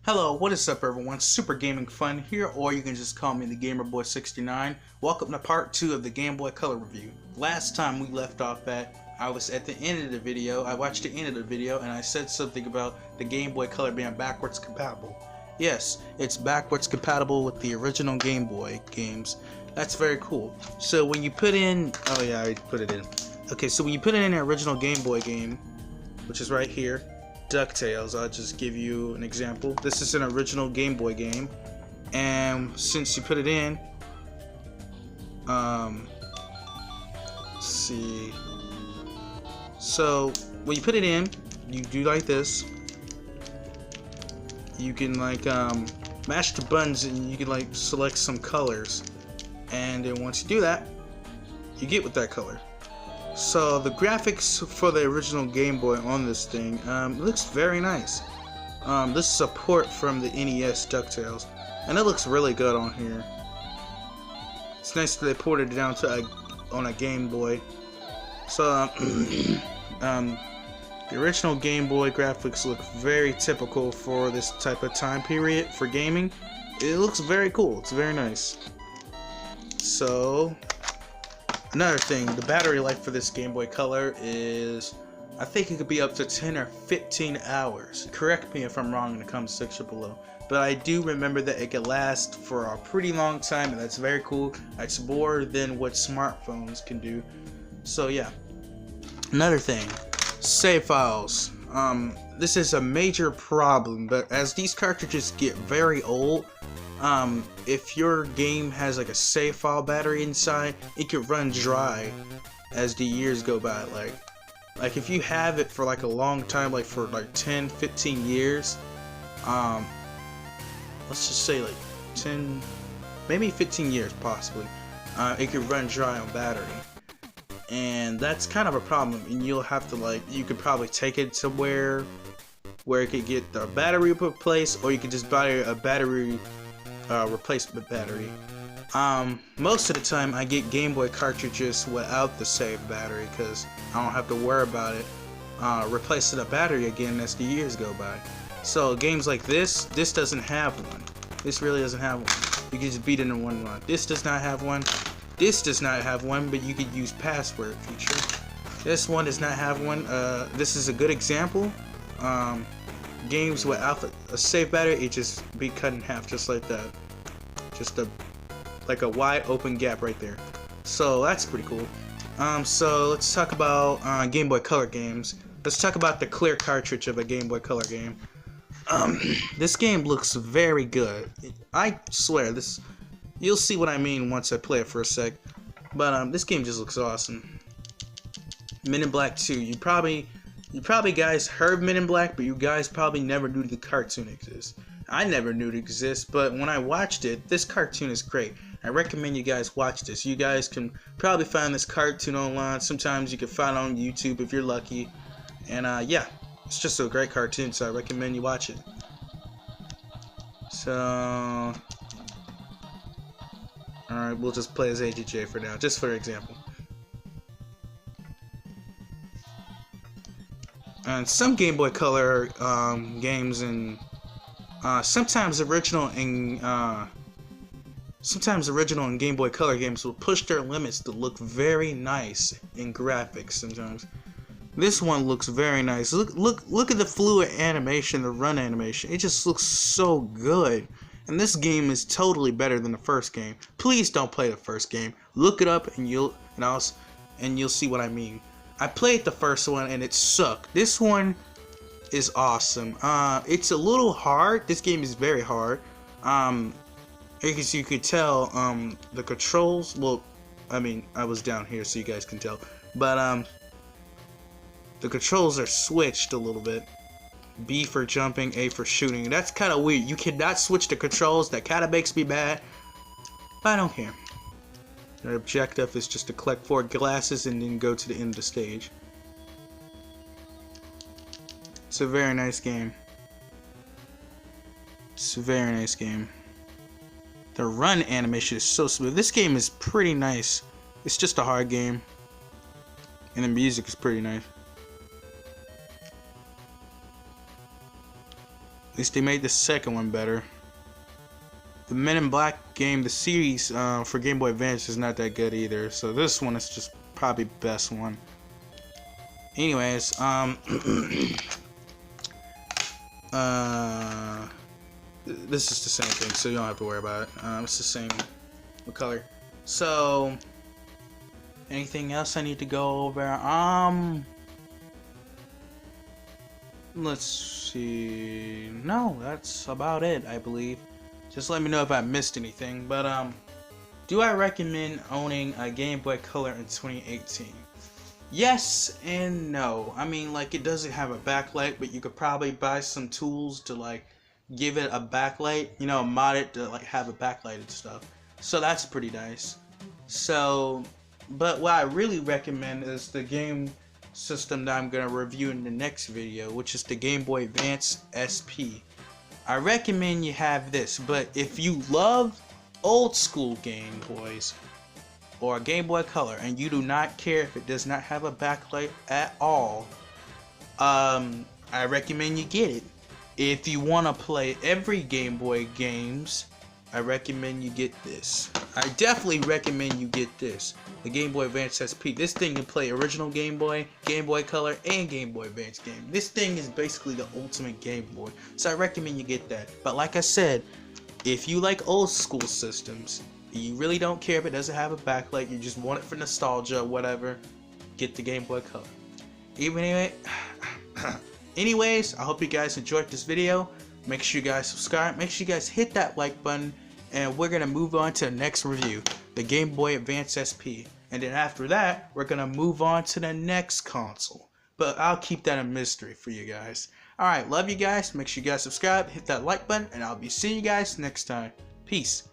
Hello, what is up everyone? Super Gaming Fun here, or you can just call me the Gamerboy 69. Welcome to part 2 of the Game Boy Color review. Last time we left off I was at the end of the video. I watched the end of the video and I said something about the Game Boy Color being backwards compatible. Yes, it's backwards compatible with the original Game Boy games. That's very cool. So when you put in, oh yeah, I put it in. Okay, so when you put it in the original Game Boy game, which is right here, DuckTales, I'll just give you an example. This is an original Game Boy game, and since you put it in, let's see. So when you put it in, you do like this. You can like mash the buttons, and you can like select some colors, and then once you do that, you get with that color. So the graphics for the original Game Boy on this thing looks very nice. This is a port from the NES DuckTales, and it looks really good on here. It's nice that they ported it down to on a Game Boy. So the original Game Boy graphics look very typical for this type of time period for gaming. It looks very cool. It's very nice. So another thing, the battery life for this Game Boy Color is, I think it could be up to 10 or 15 hours. Correct me if I'm wrong in the comment section below. But I do remember that it could last for a pretty long time, and that's very cool. It's more than what smartphones can do. So yeah. Another thing, save files. This is a major problem, but as these cartridges get very old, if your game has like a save file battery inside, it could run dry as the years go by. Like if you have it for like a long time, like for like 10-15 years, let's just say like 10, maybe 15 years possibly, it could run dry on battery, and that's kind of a problem. And you'll have to you could probably take it somewhere where it could get the battery replaced, or you could just buy a battery replacement battery. Most of the time I get Game Boy cartridges without the save battery, because I don't have to worry about it replacing a battery again as the years go by. So games like this doesn't have one. This really doesn't have one. You can just beat it in one run. This does not have one. This does not have one, but you could use password feature. This one does not have one. This is a good example. Games without a save battery, it just be cut in half just like that. Just like a wide open gap right there. So that's pretty cool. So let's talk about Game Boy Color games. Let's talk about the clear cartridge of a Game Boy Color game. This game looks very good. I swear, you'll see what I mean once I play it for a sec. But this game just looks awesome. Men in Black 2. You probably guys heard Men in Black, but you guys probably never knew the cartoon exists. I never knew it exists, but when I watched it, this cartoon is great. I recommend you guys watch this. You guys can probably find this cartoon online. Sometimes you can find it on YouTube if you're lucky. And yeah, it's just a great cartoon, so I recommend you watch it. So alright, we'll just play as AJJ for now, just for example. And some Game Boy Color games and sometimes original and Game Boy Color games will push their limits to look very nice in graphics. Sometimes this one looks very nice. Look at the fluid animation, the run animation. It just looks so good. And this game is totally better than the first game. Please don't play the first game. Look it up and you'll see what I mean. I played the first one and it sucked. This one is awesome. It's a little hard. This game is very hard. As you could tell, the controls, well, I mean, I was down here so you guys can tell, but the controls are switched a little bit. B for jumping, A for shooting. That's kind of weird. You cannot switch the controls. That kind of makes me mad, but I don't care. Their objective is just to collect 4 glasses and then go to the end of the stage. It's a very nice game. It's a very nice game. The run animation is so smooth. This game is pretty nice. It's just a hard game. And the music is pretty nice. At least they made the second one better. The Men in Black game, the series for Game Boy Advance is not that good either. So this one is just probably the best one. Anyways, this is the same thing, so you don't have to worry about it. It's the same color. So, anything else I need to go over? Let's see. No, that's about it, I believe. Just let me know if I missed anything. But do I recommend owning a Game Boy Color in 2018? Yes and no. I mean, like, it doesn't have a backlight, but you could probably buy some tools to like give it a backlight, you know, mod it to like have a backlight and stuff. So that's pretty nice. So, but what I really recommend is the game system that I'm gonna review in the next video, which is the Game Boy Advance SP. I recommend you have this, but if you love old school Game Boys or a Game Boy Color and you do not care if it does not have a backlight at all, I recommend you get it. If you want to play every Game Boy games, I recommend you get this. I definitely recommend you get this, the Game Boy Advance SP. This thing can play original Game Boy Color, and Game Boy Advance game. This thing is basically the ultimate Game Boy, so I recommend you get that. But like I said, if you like old school systems, you really don't care if it doesn't have a backlight, you just want it for nostalgia or whatever, get the Game Boy Color. Anyways, I hope you guys enjoyed this video. Make sure you guys subscribe, make sure you guys hit that like button, and we're gonna move on to the next review, the Game Boy Advance SP. And then after that, we're gonna move on to the next console. But I'll keep that a mystery for you guys. Alright, love you guys, make sure you guys subscribe, hit that like button, and I'll be seeing you guys next time. Peace.